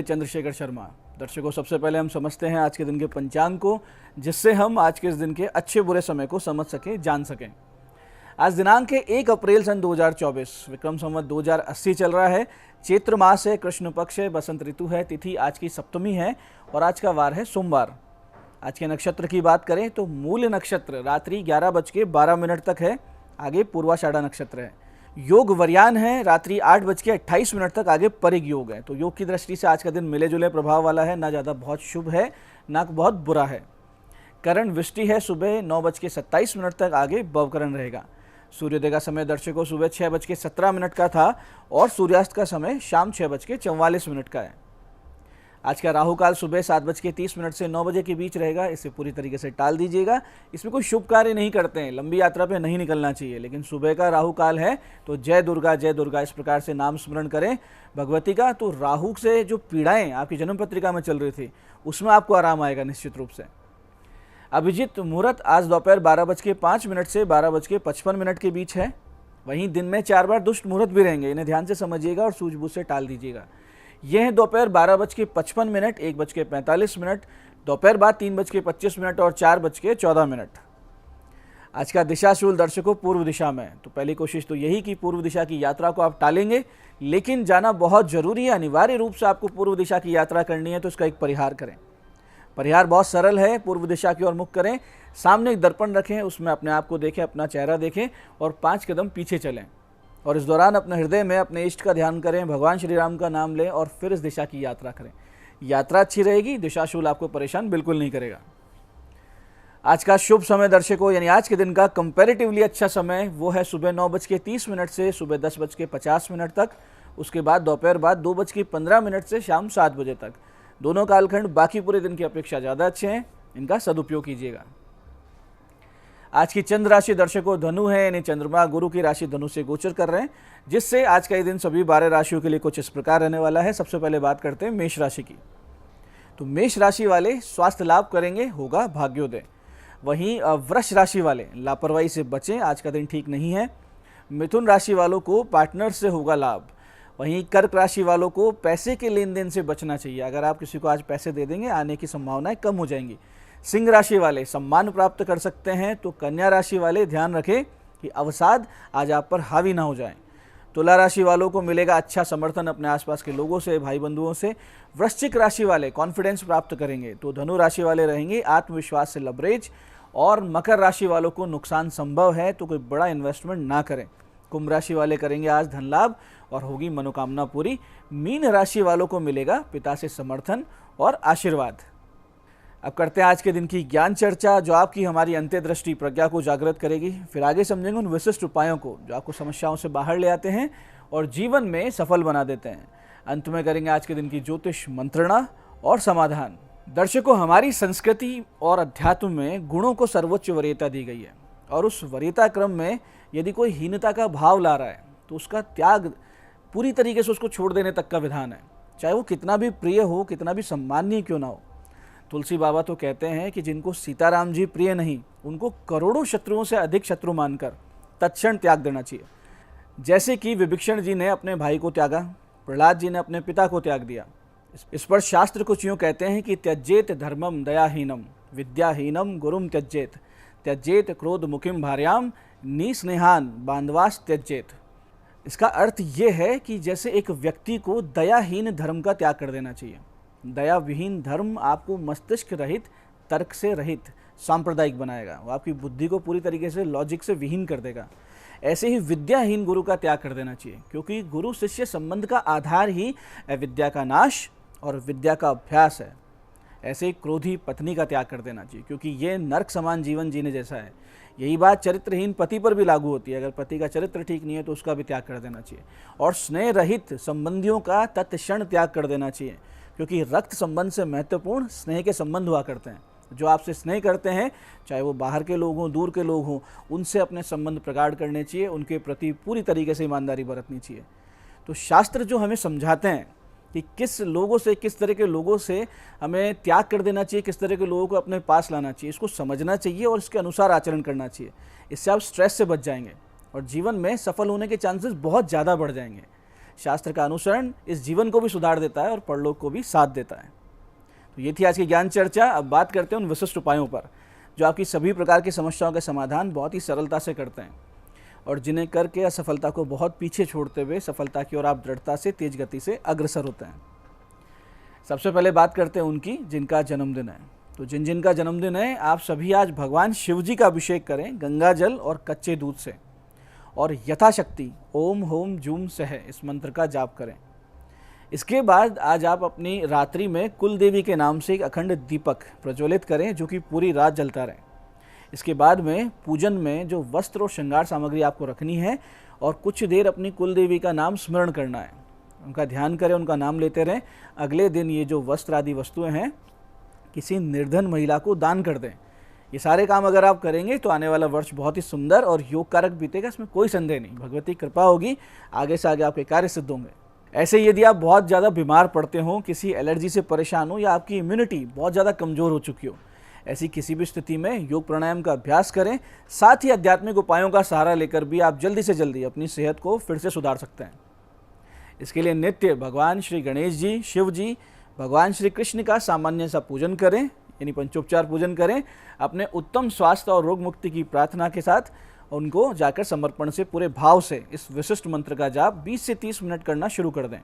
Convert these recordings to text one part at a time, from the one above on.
चंद्रशेखर शर्मा। दर्शकों, सबसे पहले हम समझते हैं आज के दिन के पंचांग को, जिससे हम आज के इस दिन के अच्छे बुरे समय को समझ सकें, जान सकें। आज दिनांक है 1 अप्रैल सन 2024, विक्रम संवत 2080 चल रहा है। चैत्र मास है, कृष्ण पक्ष है, बसंत ऋतु है, तिथि आज की सप्तमी है और आज का वार है सोमवार। आज के नक्षत्र की बात करें तो मूल नक्षत्र रात्रि 11:12 तक है, आगे पूर्वाषाढ़ा नक्षत्र है। योग वरयान है, रात्रि 8:28 तक आगे परिग योग है। तो योग की दृष्टि से आज का दिन मिले जुले प्रभाव वाला है, ना ज़्यादा बहुत शुभ है ना बहुत बुरा है। करण वृष्टि है, सुबह 9:27 तक आगे भवकरण रहेगा। सूर्योदय का समय दर्शकों सुबह 6:17 का था और सूर्यास्त का समय शाम 6:44 का है। आज का राहु काल सुबह 7:30 से 9 बजे के बीच रहेगा, इसे पूरी तरीके से टाल दीजिएगा। इसमें कोई शुभ कार्य नहीं करते हैं, लंबी यात्रा पे नहीं निकलना चाहिए। लेकिन सुबह का राहु काल है तो जय दुर्गा इस प्रकार से नाम स्मरण करें भगवती का, तो राहु से जो पीड़ाएं आपकी जन्म पत्रिका में चल रही थी उसमें आपको आराम आएगा निश्चित रूप से। अभिजीत मुहूर्त आज दोपहर 12:05 से 12:55 के बीच है। वहीं दिन में 4 बार दुष्ट मुहूर्त भी रहेंगे, इन्हें ध्यान से समझिएगा और सूझबूझ से टाल दीजिएगा। यह है दोपहर 12:55, 1:45, दोपहर बाद 3:25 और 4:14। आज का दिशाशूल दर्शकों पूर्व दिशा में, तो पहली कोशिश तो यही कि पूर्व दिशा की यात्रा को आप टालेंगे, लेकिन जाना बहुत जरूरी है, अनिवार्य रूप से आपको पूर्व दिशा की यात्रा करनी है तो इसका एक परिहार करें। परिहार बहुत सरल है, पूर्व दिशा की ओर मुख करें, सामने एक दर्पण रखें, उसमें अपने आप को देखें, अपना चेहरा देखें और 5 कदम पीछे चलें और इस दौरान अपने हृदय में अपने इष्ट का ध्यान करें, भगवान श्री राम का नाम लें और फिर इस दिशा की यात्रा करें। यात्रा अच्छी रहेगी, दिशाशूल आपको परेशान बिल्कुल नहीं करेगा। आज का शुभ समय दर्शकों, यानी आज के दिन का कंपैरेटिवली अच्छा समय वो है सुबह 9:30 से सुबह 10:50 तक, उसके बाद दोपहर बाद 2:15 से शाम 7 बजे तक। दोनों कालखंड बाकी पूरे दिन की अपेक्षा ज़्यादा अच्छे हैं, इनका सदुपयोग कीजिएगा। आज की चंद्र राशि दर्शकों धनु है, यानी चंद्रमा गुरु की राशि धनु से गोचर कर रहे हैं, जिससे आज का ये दिन सभी 12 राशियों के लिए कुछ इस प्रकार रहने वाला है। सबसे पहले बात करते हैं मेष राशि की। तो मेष राशि वाले स्वास्थ्य लाभ करेंगे, होगा भाग्योदय। वहीं वृष राशि वाले लापरवाही से बचें, आज का दिन ठीक नहीं है। मिथुन राशि वालों को पार्टनर से होगा लाभ। वहीं कर्क राशि वालों को पैसे के लेन देन से बचना चाहिए, अगर आप किसी को आज पैसे दे देंगे आने की संभावनाएं कम हो जाएंगी। सिंह राशि वाले सम्मान प्राप्त कर सकते हैं। तो कन्या राशि वाले ध्यान रखें कि अवसाद आज आप पर हावी ना हो जाए। तुला राशि वालों को मिलेगा अच्छा समर्थन अपने आसपास के लोगों से, भाई बंधुओं से। वृश्चिक राशि वाले कॉन्फिडेंस प्राप्त करेंगे। तो धनु राशि वाले रहेंगे आत्मविश्वास से लबरेज। और मकर राशि वालों को नुकसान संभव है, तो कोई बड़ा इन्वेस्टमेंट ना करें। कुंभ राशि वाले करेंगे आज धन लाभ और होगी मनोकामना पूरी। मीन राशि वालों को मिलेगा पिता से समर्थन और आशीर्वाद। अब करते हैं आज के दिन की ज्ञान चर्चा, जो आपकी हमारी अंत्यदृष्टि प्रज्ञा को जागृत करेगी। फिर आगे समझेंगे उन विशिष्ट उपायों को जो आपको समस्याओं से बाहर ले आते हैं और जीवन में सफल बना देते हैं। अंत में करेंगे आज के दिन की ज्योतिष मंत्रणा और समाधान। दर्शकों, हमारी संस्कृति और अध्यात्म में गुणों को सर्वोच्च वरीयता दी गई है और उस वरीयता क्रम में यदि कोई हीनता का भाव ला रहा है तो उसका त्याग, पूरी तरीके से उसको छोड़ देने तक का विधान है, चाहे वो कितना भी प्रिय हो, कितना भी सम्माननीय क्यों ना हो। तुलसी बाबा तो कहते हैं कि जिनको सीताराम जी प्रिय नहीं, उनको करोड़ों शत्रुओं से अधिक शत्रु मानकर तत्क्षण त्याग देना चाहिए। जैसे कि विभीषण जी ने अपने भाई को त्यागा, प्रहलाद जी ने अपने पिता को त्याग दिया। इस पर शास्त्र कुछ यूँ कहते हैं कि त्यजेत धर्मम दयाहीनम विद्याहीनम गुरुम त्यजेत, त्यजेत क्रोध मुखिम भार्याम निस्नेहान बांधवास त्यजेत। इसका अर्थ ये है कि जैसे एक व्यक्ति को दयाहीन धर्म का त्याग कर देना चाहिए। दया विहीन धर्म आपको मस्तिष्क रहित, तर्क से रहित, सांप्रदायिक बनाएगा, वो आपकी बुद्धि को पूरी तरीके से लॉजिक से विहीन कर देगा। ऐसे ही विद्याहीन गुरु का त्याग कर देना चाहिए, क्योंकि गुरु शिष्य संबंध का आधार ही अविद्या का नाश और विद्या का अभ्यास है। ऐसे ही क्रोधी पत्नी का त्याग कर देना चाहिए, क्योंकि ये नरक समान जीवन जीने जैसा है। यही बात चरित्रहीन पति पर भी लागू होती है, अगर पति का चरित्र ठीक नहीं है तो उसका भी त्याग कर देना चाहिए। और स्नेह रहित संबंधियों का तत्क्षण त्याग कर देना चाहिए, क्योंकि रक्त संबंध से महत्वपूर्ण स्नेह के संबंध हुआ करते हैं। जो आपसे स्नेह करते हैं, चाहे वो बाहर के लोग हों, दूर के लोग हों, उनसे अपने संबंध प्रगाढ़ करने चाहिए, उनके प्रति पूरी तरीके से ईमानदारी बरतनी चाहिए। तो शास्त्र जो हमें समझाते हैं कि किस लोगों से, किस तरह के लोगों से हमें त्याग कर देना चाहिए, किस तरह के लोगों को अपने पास लाना चाहिए, इसको समझना चाहिए और इसके अनुसार आचरण करना चाहिए। इससे आप स्ट्रेस से बच जाएंगे और जीवन में सफल होने के चांसेस बहुत ज़्यादा बढ़ जाएंगे। शास्त्र का अनुसरण इस जीवन को भी सुधार देता है और परलोक को भी साथ देता है। तो ये थी आज की ज्ञान चर्चा। अब बात करते हैं उन विशिष्ट उपायों पर जो आपकी सभी प्रकार की समस्याओं के समाधान बहुत ही सरलता से करते हैं और जिन्हें करके असफलता को बहुत पीछे छोड़ते हुए सफलता की ओर आप दृढ़ता से तेज गति से अग्रसर होते हैं। सबसे पहले बात करते हैं उनकी जिनका जन्मदिन है। तो जिनका जन्मदिन है, आप सभी आज भगवान शिव जी का अभिषेक करें गंगा जल और कच्चे दूध से और यथाशक्ति ओम होम जूम सह इस मंत्र का जाप करें। इसके बाद आज आप अपनी रात्रि में कुल देवी के नाम से एक अखंड दीपक प्रज्वलित करें जो कि पूरी रात जलता रहे। इसके बाद में पूजन में जो वस्त्र और श्रृंगार सामग्री आपको रखनी है और कुछ देर अपनी कुल देवी का नाम स्मरण करना है, उनका ध्यान करें, उनका नाम लेते रहें। अगले दिन ये जो वस्त्र आदि वस्तुएं हैं किसी निर्धन महिला को दान कर दें। ये सारे काम अगर आप करेंगे तो आने वाला वर्ष बहुत ही सुंदर और योग कारक बीतेगा, इसमें कोई संदेह नहीं। भगवती कृपा होगी, आगे से आगे आपके कार्य सिद्ध होंगे। ऐसे यदि आप बहुत ज़्यादा बीमार पड़ते हो, किसी एलर्जी से परेशान हो या आपकी इम्यूनिटी बहुत ज़्यादा कमज़ोर हो चुकी हो, ऐसी किसी भी स्थिति में योग प्राणायाम का अभ्यास करें। साथ ही आध्यात्मिक उपायों का सहारा लेकर भी आप जल्दी से जल्दी अपनी सेहत को फिर से सुधार सकते हैं। इसके लिए नित्य भगवान श्री गणेश जी, शिव जी, भगवान श्री कृष्ण का सामान्य सा पूजन करें, यानी पंचोपचार पूजन करें। अपने उत्तम स्वास्थ्य और रोग मुक्ति की प्रार्थना के साथ उनको जाकर समर्पण से पूरे भाव से इस विशिष्ट मंत्र का जाप 20 से 30 मिनट करना शुरू कर दें।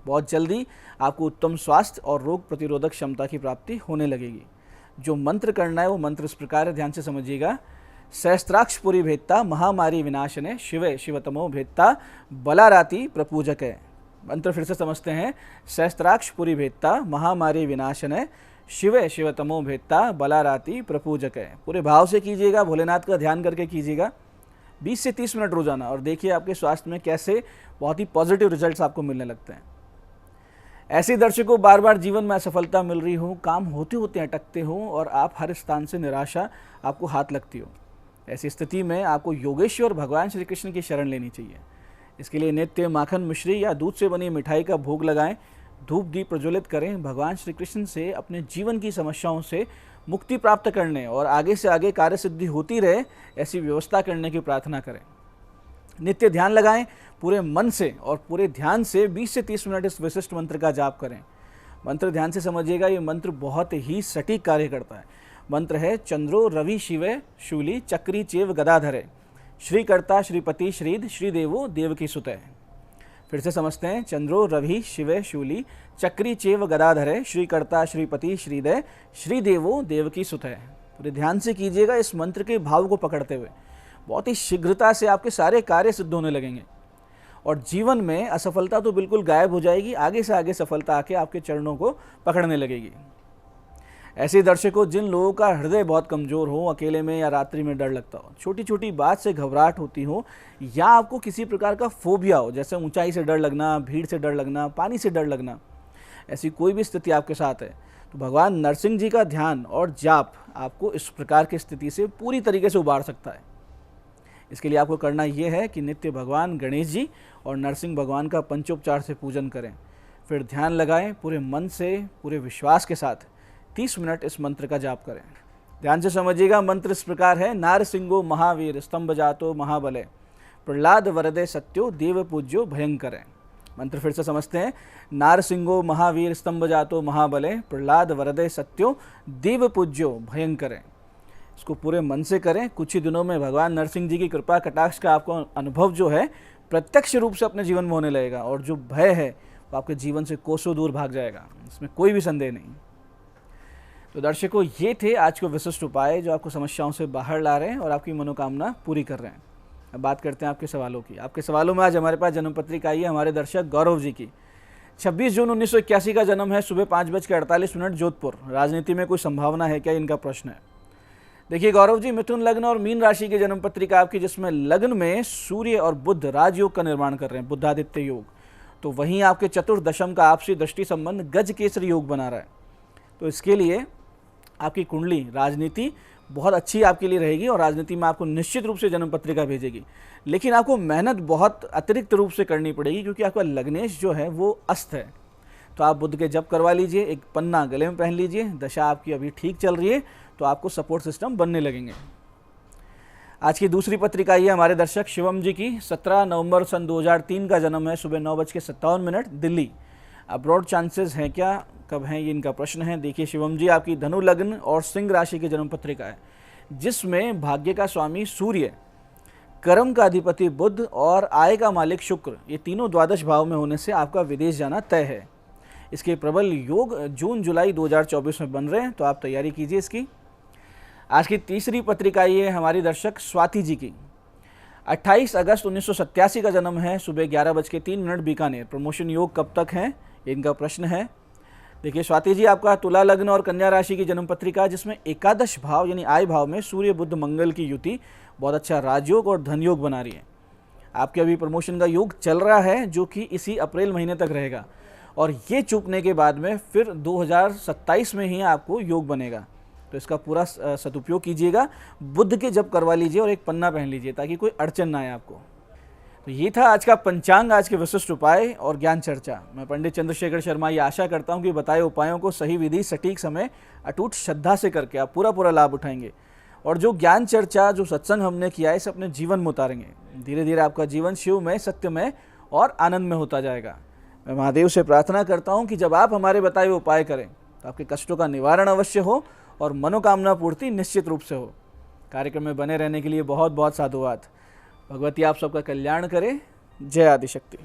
बहुत जल्दी आपको उत्तम स्वास्थ्य और रोग प्रतिरोधक क्षमता की प्राप्ति होने लगेगी। जो मंत्र करना है वो मंत्र इस प्रकार है, ध्यान से समझिएगा। सहस्त्राक्ष पुरी भेत्ता महामारी विनाशने शिवे शिवतमो भेत्ता बलाराति प्रपूजक है। मंत्र फिर से समझते हैं। सहस्त्राक्ष पुरी भेत्ता महामारी विनाशने शिवे शिवतमो भेत्ता बलाराति प्रपूजक है। पूरे भाव से कीजिएगा, भोलेनाथ का ध्यान करके कीजिएगा 20 से 30 मिनट रोजाना और देखिए आपके स्वास्थ्य में कैसे बहुत ही पॉजिटिव रिजल्ट्स आपको मिलने लगते हैं। ऐसे दर्शकों, बार बार जीवन में असफलता मिल रही हो, काम होते होते अटकते हो और आप हर स्थान से निराशा आपको हाथ लगती हो, ऐसी स्थिति में आपको योगेश्वर भगवान श्री कृष्ण की शरण लेनी चाहिए। इसके लिए नित्य माखन मिश्री या दूध से बनी मिठाई का भोग लगाएं, धूप दीप प्रज्वलित करें, भगवान श्री कृष्ण से अपने जीवन की समस्याओं से मुक्ति प्राप्त करने और आगे से आगे कार्य सिद्धि होती रहे ऐसी व्यवस्था करने की प्रार्थना करें। नित्य ध्यान लगाएं, पूरे मन से और पूरे ध्यान से 20 से 30 मिनट इस विशिष्ट मंत्र का जाप करें। मंत्र ध्यान से समझिएगा, ये मंत्र बहुत ही सटीक कार्य करता है। मंत्र है चंद्रो रवि शिवे शूली चक्री चेव गदाधरे श्रीकर्ता श्रीपति श्रीद श्रीदेवो देवकी सुते। फिर से समझते हैं। चंद्रो रवि शिवे शूली चक्री चेव गदाधरे श्रीकर्ता श्रीपति श्रीदय श्रीदेवो देवकी सुते। पूरे ध्यान से कीजिएगा इस मंत्र के भाव को पकड़ते हुए। बहुत ही शीघ्रता से आपके सारे कार्य सिद्ध होने लगेंगे और जीवन में असफलता तो बिल्कुल गायब हो जाएगी, आगे से आगे सफलता आके आपके चरणों को पकड़ने लगेगी। ऐसे दर्शकों, जिन लोगों का हृदय बहुत कमज़ोर हो, अकेले में या रात्रि में डर लगता हो, छोटी छोटी बात से घबराहट होती हो या आपको किसी प्रकार का फोबिया हो, जैसे ऊंचाई से डर लगना, भीड़ से डर लगना, पानी से डर लगना, ऐसी कोई भी स्थिति आपके साथ है तो भगवान नरसिंह जी का ध्यान और जाप आपको इस प्रकार की स्थिति से पूरी तरीके से उबार सकता है। इसके लिए आपको करना यह है कि नित्य भगवान गणेश जी और नरसिंह भगवान का पंचोपचार से पूजन करें, फिर ध्यान लगाएं, पूरे मन से पूरे विश्वास के साथ 30 मिनट इस मंत्र का जाप करें। ध्यान से समझिएगा, मंत्र इस प्रकार है। नारसिंहो महावीर स्तंभ जातो महाबले प्रहलाद वरदे सत्यो देव पूज्यो भयंकर। मंत्र फिर से समझते हैं। नारसिंहो महावीर स्तंभ जातो महाबले प्रहलाद वरदे सत्यो देव पूज्यो भयंकर। इसको पूरे मन से करें। कुछ ही दिनों में भगवान नरसिंह जी की कृपा कटाक्ष का आपको अनुभव जो है प्रत्यक्ष रूप से अपने जीवन में होने लगेगा और जो भय है वो आपके जीवन से कोसों दूर भाग जाएगा, इसमें कोई भी संदेह नहीं। तो दर्शकों, ये थे आज के विशिष्ट उपाय जो आपको समस्याओं से बाहर ला रहे हैं और आपकी मनोकामना पूरी कर रहे हैं। अब बात करते हैं आपके सवालों की। आपके सवालों में आज हमारे पास जन्म पत्रिका आई है हमारे दर्शक गौरव जी की। 26 जून 1981 का जन्म है, सुबह 5:48 जोधपुर। राजनीति में कोई संभावना है क्या, इनका प्रश्न है। देखिए गौरव जी, मिथुन लग्न और मीन राशि की जन्म पत्रिका आपकी, जिसमें लग्न में सूर्य और बुध राजयोग का निर्माण कर रहे हैं, बुद्धादित्य योग, तो वहीं आपके चतुर्थ दशम का आपसी दृष्टि संबंध गज केसरी योग बना रहा है। तो इसके लिए आपकी कुंडली राजनीति बहुत अच्छी आपके लिए रहेगी और राजनीति में आपको निश्चित रूप से जन्म पत्रिका भेजेगी, लेकिन आपको मेहनत बहुत अतिरिक्त रूप से करनी पड़ेगी क्योंकि आपका लग्नेश जो है वो अस्त है। तो आप बुध के जप करवा लीजिए, एक पन्ना गले में पहन लीजिए, दशा आपकी अभी ठीक चल रही है तो आपको सपोर्ट सिस्टम बनने लगेंगे। आज की दूसरी पत्रिका ये हमारे दर्शक शिवम जी की 17 नवंबर सन 2003 का जन्म है, सुबह 9:57 दिल्ली। अब्रॉड चांसेस हैं क्या, कब हैं, ये इनका प्रश्न है। देखिए शिवम जी, आपकी धनु लग्न और सिंह राशि की जन्म पत्रिका है, जिसमें भाग्य का स्वामी सूर्य, कर्म का अधिपति बुध और आय का मालिक शुक्र, ये तीनों द्वादश भाव में होने से आपका विदेश जाना तय है। इसके प्रबल योग जून जुलाई 2024 में बन रहे हैं, तो आप तैयारी कीजिए इसकी। आज की तीसरी पत्रिका ये है हमारी दर्शक स्वाति जी की। 28 अगस्त 1987 का जन्म है, सुबह 11:03 बीकानेर। प्रमोशन योग कब तक हैं, इनका प्रश्न है। देखिए स्वाति जी, आपका तुला लग्न और कन्या राशि की जन्म पत्रिका, जिसमें एकादश भाव यानी आय भाव में सूर्य बुध मंगल की युति बहुत अच्छा राजयोग और धन योग बना रही है। आपके अभी प्रमोशन का योग चल रहा है, जो कि इसी अप्रैल महीने तक रहेगा, और ये चूकने के बाद में फिर 2027 में ही आपको योग बनेगा। तो इसका पूरा सदुपयोग कीजिएगा। बुध के जब करवा लीजिए और एक पन्ना पहन लीजिए, ताकि कोई अड़चन ना आए आपको। तो ये था आज का पंचांग, आज के विशिष्ट उपाय और ज्ञान चर्चा। मैं पंडित चंद्रशेखर शर्मा ये आशा करता हूँ कि बताए उपायों को सही विधि, सटीक समय, अटूट श्रद्धा से करके आप पूरा लाभ उठाएंगे, और जो ज्ञान चर्चा, जो सत्संग हमने किया है, इसे अपने जीवन में उतारेंगे। धीरे धीरे आपका जीवन शिवमय, सत्यमय और आनंदमय होता जाएगा। मैं महादेव से प्रार्थना करता हूँ कि जब आप हमारे बताए हुए उपाय करें तो आपके कष्टों का निवारण अवश्य हो और मनोकामना पूर्ति निश्चित रूप से हो। कार्यक्रम में बने रहने के लिए बहुत बहुत साधुवाद। भगवती आप सबका कल्याण करे। जय आदिशक्ति।